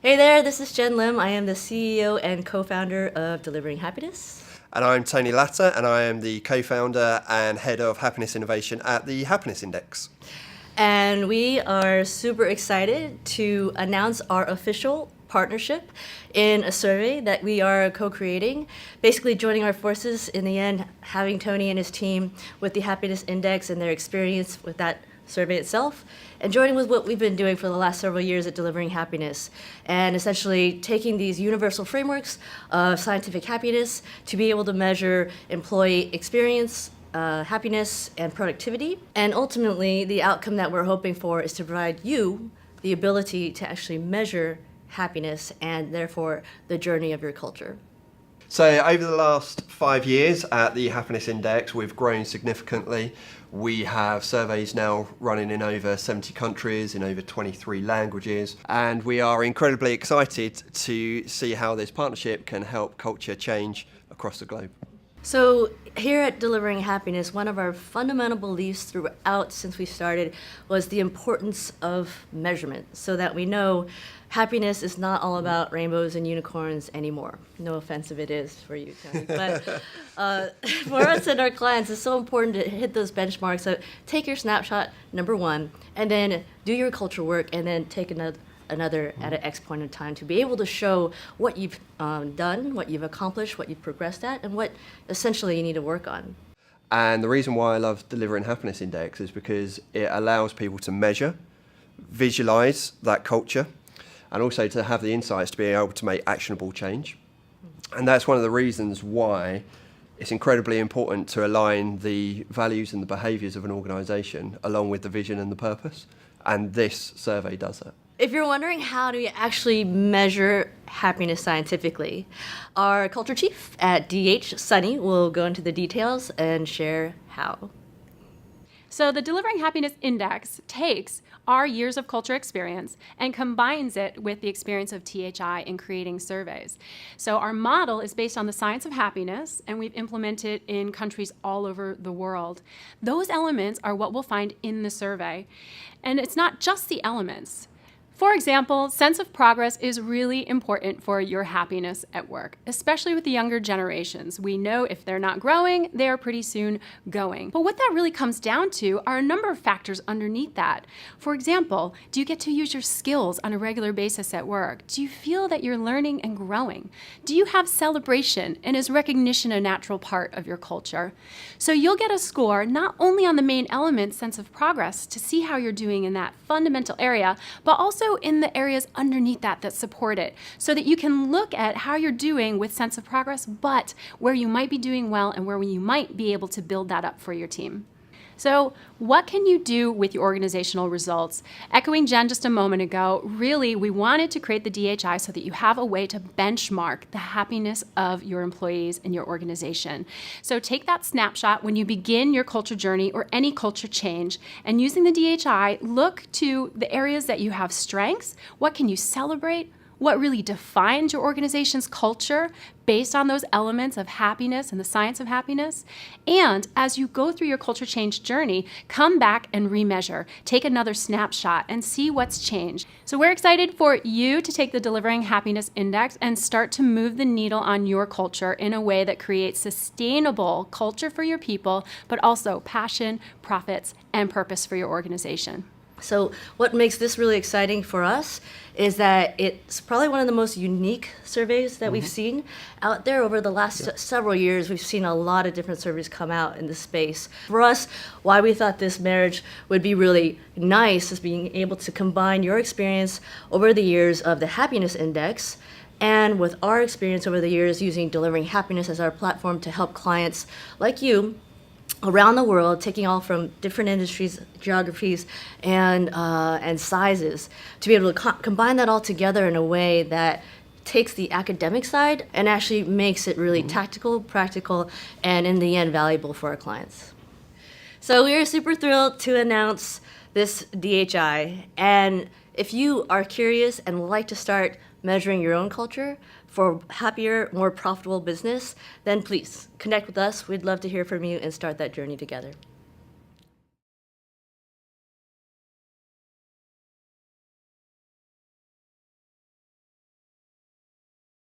Hey there, this is Jen Lim. I am the CEO and co-founder of Delivering Happiness. And I'm Tony Latta, and I am the co-founder and head of happiness innovation at the Happiness Index. And we are super excited to announce our official partnership in a survey that we are co-creating, basically joining our forces in the end, having Tony and his team with the Happiness Index and their experience with that survey itself, and joining with what we've been doing for the last several years at Delivering Happiness, and essentially taking these universal frameworks of scientific happiness to be able to measure employee experience, happiness, and productivity. And ultimately, the outcome that we're hoping for is to provide you the ability to actually measure happiness and therefore the journey of your culture. So over the last 5 years at the Happiness Index, we've grown significantly. We have surveys now running in over 70 countries, in over 23 languages, and we are incredibly excited to see how this partnership can help culture change across the globe. So here at Delivering Happiness, one of our fundamental beliefs throughout since we started was the importance of measurement, so that we know happiness is not all about rainbows and unicorns anymore. No offense if it is for you, Tony. But for us and our clients, it's so important to hit those benchmarks. So take your snapshot, number one, and then do your culture work, and then take another at an X point in time to be able to show what you've done, what you've accomplished, what you've progressed at, and what essentially you need to work on. And the reason why I love Delivering Happiness Index is because it allows people to measure, visualize that culture, and also to have the insights to be able to make actionable change. And that's one of the reasons why it's incredibly important to align the values and the behaviours of an organisation along with the vision and the purpose. And this survey does that. If you're wondering how do you actually measure happiness scientifically, our culture chief at DH, Sunny, will go into the details and share how. So the Delivering Happiness Index takes our years of culture experience and combines it with the experience of THI in creating surveys. So our model is based on the science of happiness, and we've implemented it in countries all over the world. Those elements are what we'll find in the survey. And it's not just the elements. For example, sense of progress is really important for your happiness at work, especially with the younger generations. We know if they're not growing, they are pretty soon going. But what that really comes down to are a number of factors underneath that. For example, do you get to use your skills on a regular basis at work? Do you feel that you're learning and growing? Do you have celebration, and is recognition a natural part of your culture? So you'll get a score not only on the main element, sense of progress, to see how you're doing in that fundamental area, but also in the areas underneath that support it, so that you can look at how you're doing with sense of progress, but where you might be doing well and where you might be able to build that up for your team. So what can you do with your organizational results? Echoing Jen just a moment ago, really we wanted to create the DHI so that you have a way to benchmark the happiness of your employees in your organization. So take that snapshot when you begin your culture journey or any culture change, and using the DHI, look to the areas that you have strengths. What can you celebrate? What really defines your organization's culture based on those elements of happiness and the science of happiness? And as you go through your culture change journey, come back and remeasure. Take another snapshot and see what's changed. So we're excited for you to take the Delivering Happiness Index and start to move the needle on your culture in a way that creates sustainable culture for your people, but also passion, profits, and purpose for your organization. So what makes this really exciting for us is that it's probably one of the most unique surveys that we've seen out there over the last several years. We've seen a lot of different surveys come out in this space. For us, why we thought this marriage would be really nice is being able to combine your experience over the years of the Happiness Index and with our experience over the years using Delivering Happiness as our platform to help clients like you around the world, taking all from different industries, geographies, and sizes, to be able to combine that all together in a way that takes the academic side and actually makes it really tactical, practical, and in the end, valuable for our clients. So we are super thrilled to announce this DHI. And if you are curious and would like to start measuring your own culture for happier, more profitable business, then please connect with us. We'd love to hear from you and start that journey together.